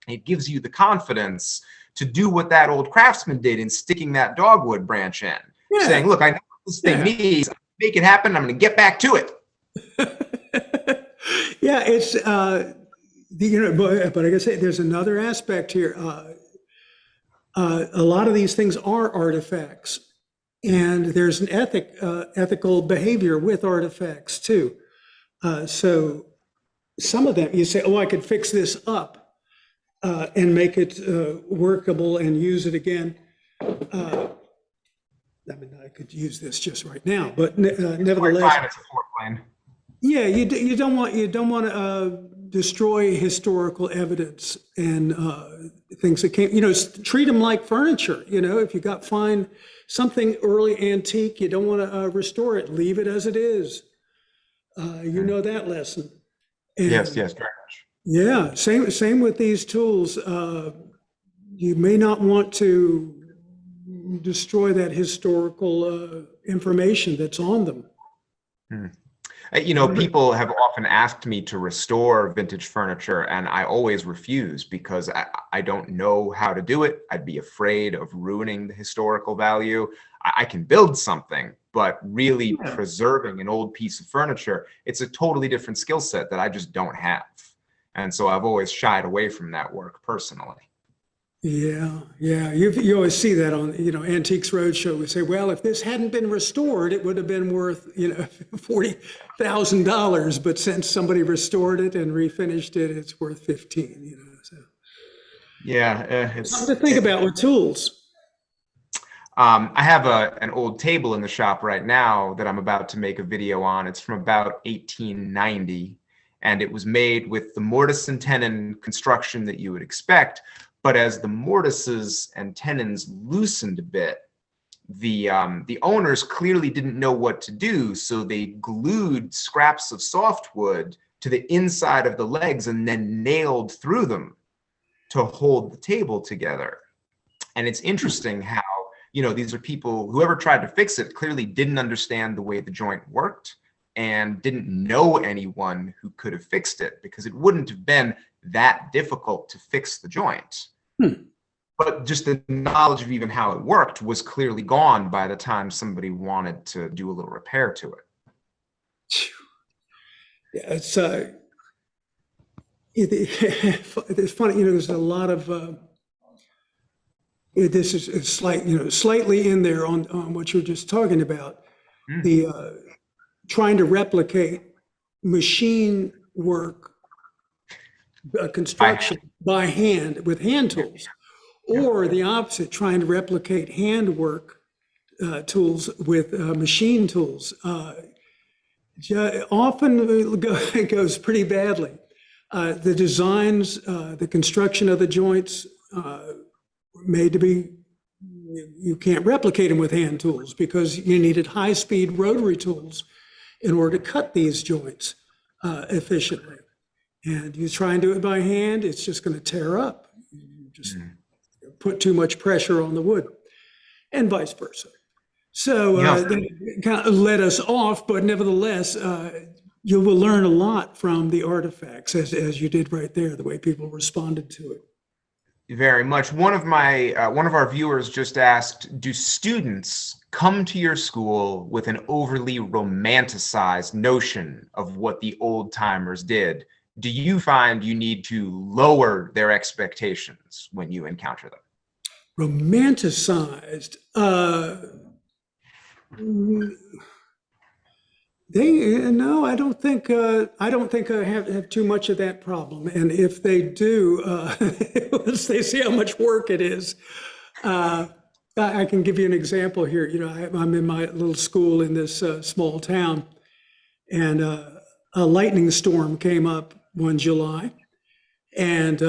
it gives you the confidence to do what that old craftsman did in sticking that dogwood branch in, saying, look, I know what this thing needs, make it happen, I'm going to get back to it. Yeah, it's, but like I say, there's another aspect here. A lot of these things are artifacts, and there's an ethical behavior with artifacts too. So some of them, you say, oh, I could fix this up and make it workable and use it again. I could use this just right now, but nevertheless, it's a floor plan. Yeah, you don't want to destroy historical evidence and things that came. Treat them like furniture. If you find something early antique, you don't want to restore it. Leave it as it is. You know that lesson. And yes, very much. Yeah, same with these tools. You may not want to destroy that historical information that's on them. People have often asked me to restore vintage furniture, and I always refuse because I don't know how to do it. I'd be afraid of ruining the historical value. I can build something, but really preserving an old piece of furniture, it's a totally different skill set that I just don't have. And so I've always shied away from that work personally. Yeah. You always see that on Antiques Roadshow. We say, well, if this hadn't been restored, it would have been worth $40,000. But since somebody restored it and refinished it, it's worth 15. So it's something to think about with tools. I have an old table in the shop right now that I'm about to make a video on. It's from about 1890, and it was made with the mortise and tenon construction that you would expect. But as the mortises and tenons loosened a bit, the owners clearly didn't know what to do, so they glued scraps of softwood to the inside of the legs and then nailed through them to hold the table together. And it's interesting how, these are people, whoever tried to fix it clearly didn't understand the way the joint worked and didn't know anyone who could have fixed it, because it wouldn't have been that difficult to fix the joint. But just the knowledge of even how it worked was clearly gone by the time somebody wanted to do a little repair to it. It's it's funny, there's a lot of this is slightly in there on what you're just talking about. The trying to replicate machine work, construction by hand with hand tools, or the opposite, trying to replicate handwork tools with machine tools. Often it goes pretty badly. The designs, the construction of the joints made to be, you can't replicate them with hand tools because you needed high-speed rotary tools in order to cut these joints efficiently. And you try and do it by hand, it's just going to tear up. You just put too much pressure on the wood, and vice versa. So that kind of led us off, but nevertheless, you will learn a lot from the artifacts, as you did right there, the way people responded to it. Very much. One of our viewers just asked, do students come to your school with an overly romanticized notion of what the old timers did? Do you find you need to lower their expectations when you encounter them? Romanticized. No, I don't think I have too much of that problem. And if they do, once they see how much work it is, I can give you an example here. I'm in my little school in this small town, and a lightning storm came up one July, and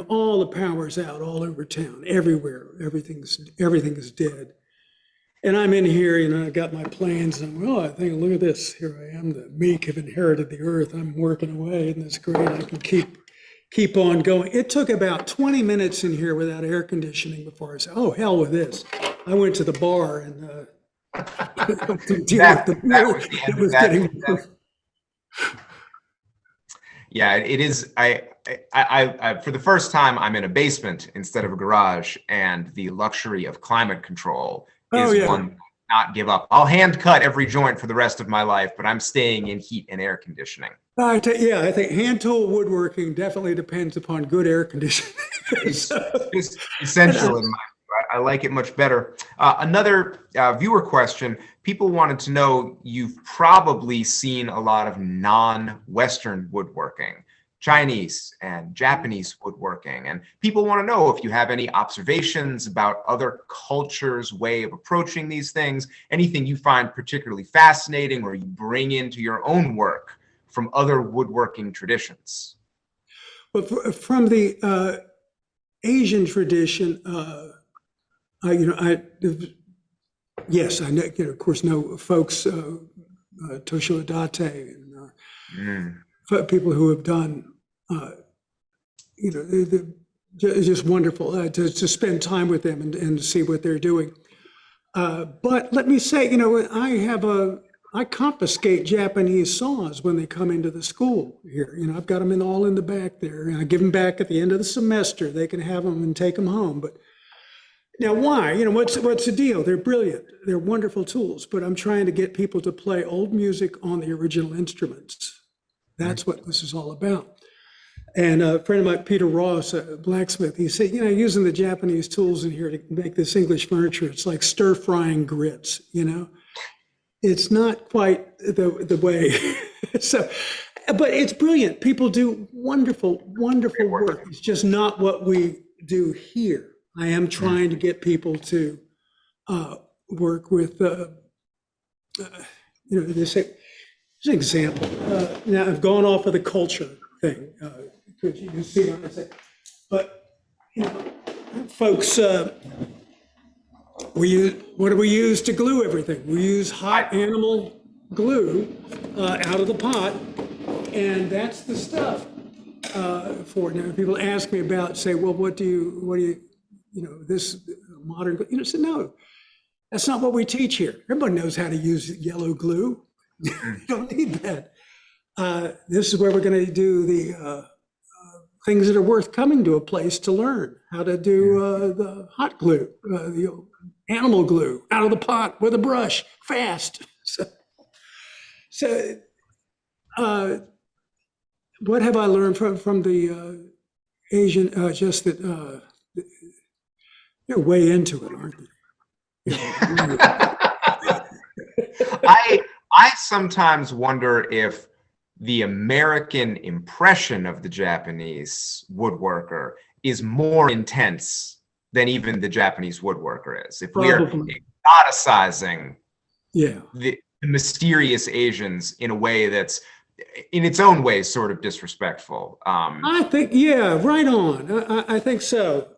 all the power's out all over town, everywhere. Everything is dead. And I'm in here, I got my plans, and I think, look at this. Here I am, the meek have inherited the earth. I'm working away, and it's great. I can keep on going. It took about 20 minutes in here without air conditioning before I said, oh, hell with this. I went to the bar and to deal with the beer that was getting. Yeah, it is. I for the first time, I'm in a basement instead of a garage, and the luxury of climate control is one not give up. I'll hand cut every joint for the rest of my life, but I'm staying in heat and air conditioning. I think hand tool woodworking definitely depends upon good air conditioning. It's just essential in my view. I like it much better. Another viewer question. People wanted to know, you've probably seen a lot of non-Western woodworking, Chinese and Japanese woodworking. And people want to know if you have any observations about other cultures' way of approaching these things, anything you find particularly fascinating or you bring into your own work from other woodworking traditions. Well, from the Asian tradition, yes, I know, of course, know folks, Toshio Adate and people who have done, it's just wonderful to spend time with them and to see what they're doing. But let me say, I confiscate Japanese saws when they come into the school here. I've got them all in the back there, and I give them back at the end of the semester. They can have them and take them home. But now, why? What's the deal? They're brilliant. They're wonderful tools. But I'm trying to get people to play old music on the original instruments. That's what this is all about. And a friend of mine, Peter Ross, a blacksmith, he said, using the Japanese tools in here to make this English furniture, it's like stir frying grits, It's not quite the way. But it's brilliant. People do wonderful, wonderful work. It's just not what we do here. I am trying to get people to work with, this. Here's an example. Now I've gone off of the culture thing, because you can see what I say. But folks, what do we use to glue everything? We use hot animal glue out of the pot, and that's the stuff for it. Now people ask me about, say, well, what do you, this modern, say, no, that's not what we teach here. Everybody knows how to use yellow glue. You don't need that. This is where we're going to do the things that are worth coming to a place to learn how to do the hot glue, the animal glue out of the pot with a brush, fast. So Uh, what have I learned from the Asian? Just that they're way into it, aren't they? I I sometimes wonder if the American impression of the Japanese woodworker is more intense than even the Japanese woodworker is. If we are Probably. exoticizing Yeah. the mysterious Asians in a way that's in its own way sort of disrespectful. I think, yeah, right on. I think so.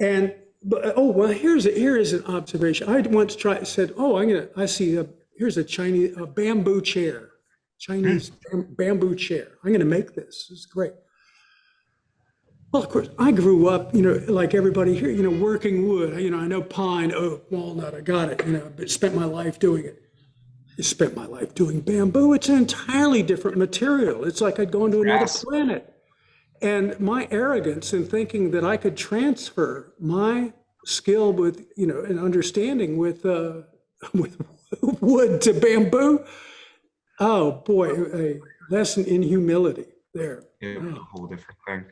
And but oh well, here is an observation. I once tried said, oh, I see here's a Chinese a bamboo chair, Chinese bamboo chair. I'm gonna make this. It's great. Well, of course, I grew up, like everybody here, working wood. I know pine, oak, walnut. I got it. But spent my life doing it. I spent my life doing bamboo. It's an entirely different material. It's like I'd go into another Yes. planet. And my arrogance in thinking that I could transfer my skill with, and understanding with wood to bamboo. Oh boy, a lesson in humility there. A Oh. whole different thing.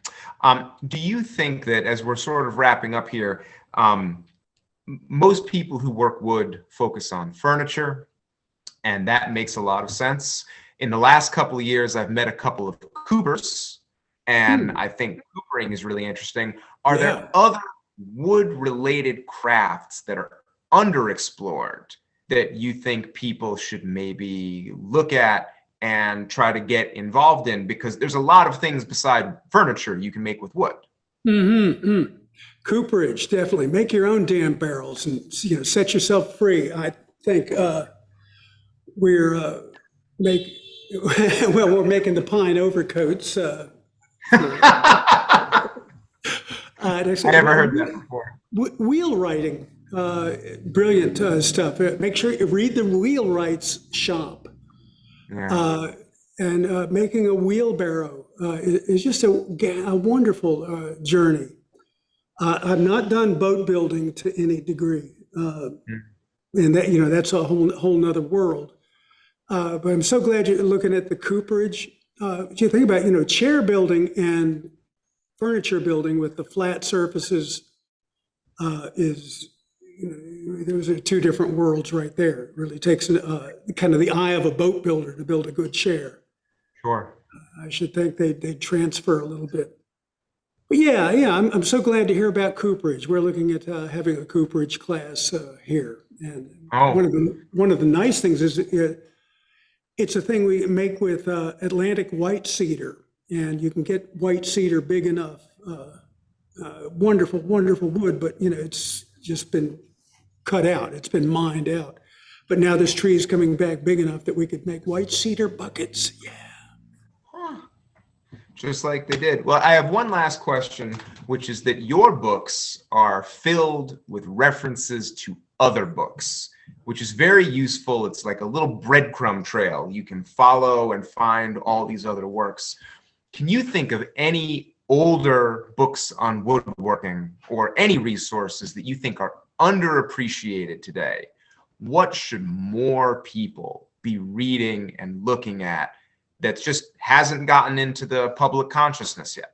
Do you think that as we're sort of wrapping up here, most people who work wood focus on furniture, and that makes a lot of sense. In the last couple of years, I've met a couple of coopers, and I think coopering is really interesting. Are Yeah. there other wood-related crafts that are underexplored that you think people should maybe look at and try to get involved in? Because there's a lot of things beside furniture you can make with wood. Mm-hmm. Cooperage, definitely. Make your own damn barrels and set yourself free. I think we're make well, we're making the pine overcoats. I never heard that before. Wheel writing, brilliant stuff. Make sure you read the wheelwrights shop. Yeah. And making a wheelbarrow is just a wonderful journey. I've not done boat building to any degree, and that's a whole nother world. But I'm so glad you're looking at the cooperage. You think about chair building and furniture building with the flat surfaces is those are two different worlds right there. It really takes kind of the eye of a boat builder to build a good chair. Sure. I should think they transfer a little bit. But yeah, I'm so glad to hear about cooperage. We're looking at having a cooperage class here, and Oh. one of the nice things is it's a thing we make with Atlantic white cedar, and you can get white cedar big enough. Wonderful, wonderful wood, but it's just been cut out. It's been mined out. But now this tree is coming back big enough that we could make white cedar buckets. Yeah. Just like they did. Well, I have one last question, which is that your books are filled with references to other books, which is very useful. It's like a little breadcrumb trail. You can follow and find all these other works. Can you think of any older books on woodworking or any resources that you think are underappreciated today? What should more people be reading and looking at that just hasn't gotten into the public consciousness yet?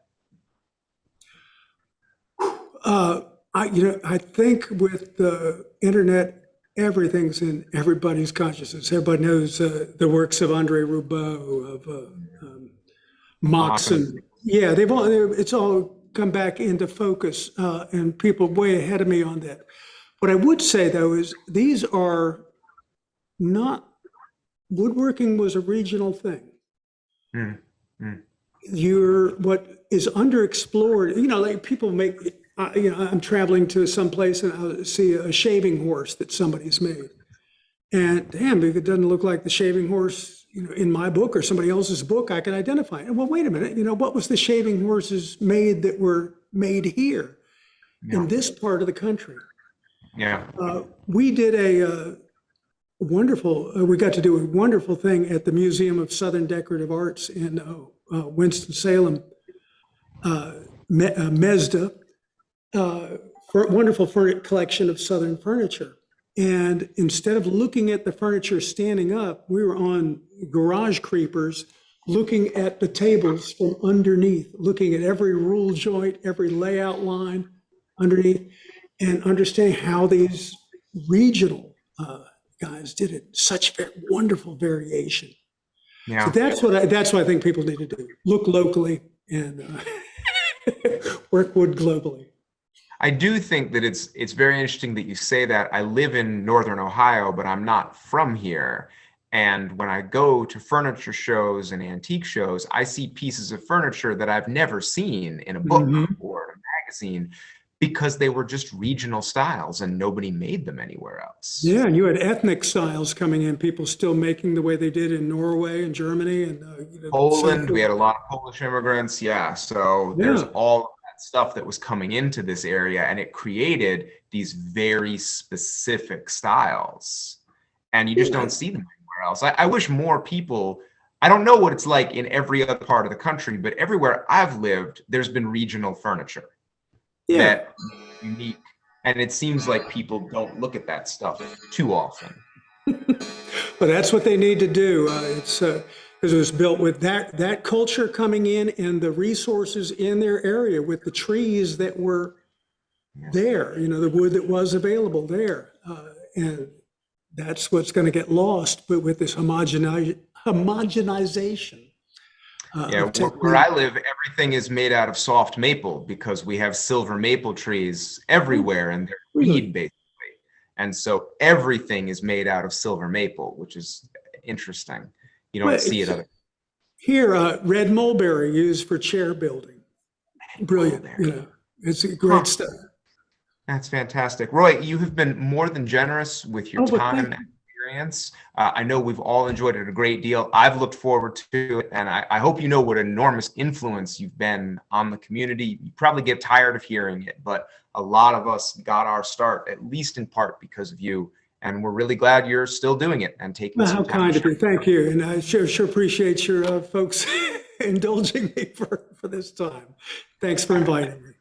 I think with the internet, everything's in everybody's consciousness. Everybody knows the works of Andre Roubaud, of Moxon. Yeah, it's all come back into focus, and people way ahead of me on that. What I would say though is these are not, woodworking was a regional thing. What is underexplored, like people make, I'm traveling to some place and I'll see a shaving horse that somebody's made. And damn, if it doesn't look like the shaving horse, in my book or somebody else's book, I can identify it. Well, wait a minute, what was the shaving horses made that were made here in this part of the country? Yeah. We did we got to do a wonderful thing at the Museum of Southern Decorative Arts in Winston-Salem, MESDA, for a wonderful collection of Southern furniture. And instead of looking at the furniture standing up, we were on garage creepers, looking at the tables from underneath, looking at every rule joint, every layout line underneath, and understanding how these regional guys did it. Such wonderful variation. So Yeah. that's what I think people need to do. Look locally and work wood globally. I do think that it's very interesting that you say that. I live in Northern Ohio, but I'm not from here. And when I go to furniture shows and antique shows, I see pieces of furniture that I've never seen in a book or a magazine because they were just regional styles and nobody made them anywhere else. Yeah, and you had ethnic styles coming in, people still making the way they did in Norway and Germany and Poland, we had a lot of Polish immigrants. Yeah. So there's Yeah. all of that stuff that was coming into this area, and it created these very specific styles. And you just don't see them anywhere else. I wish more people, I don't know what it's like in every other part of the country, but everywhere I've lived, there's been regional furniture Yeah. that is unique. And it seems like people don't look at that stuff too often. But that's what they need to do. It's because it was built with that culture coming in and the resources in their area with the trees that were there, the wood that was available there. And that's what's going to get lost, but with this homogenization. Yeah, where I live, everything is made out of soft maple because we have silver maple trees everywhere and they're weed basically. And so everything is made out of silver maple, which is interesting. You don't see it other. Here, red mulberry used for chair building. Brilliant. It's great stuff. That's fantastic. Roy, you have been more than generous with your time and experience. I know we've all enjoyed it a great deal. I've looked forward to it, and I hope you know what enormous influence you've been on the community. You probably get tired of hearing it, but a lot of us got our start, at least in part because of you, and we're really glad you're still doing it and taking some time. How kind of you. Thank you. And I sure appreciate your folks indulging me for this time. Thanks for inviting me.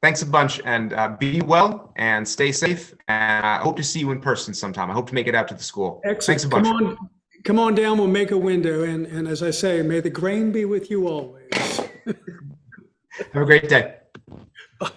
Thanks a bunch, and be well and stay safe. And I hope to see you in person sometime. I hope to make it out to the school. Excellent. Thanks a bunch. Come on down. We'll make a window. And as I say, may the grain be with you always. Have a great day. Bye.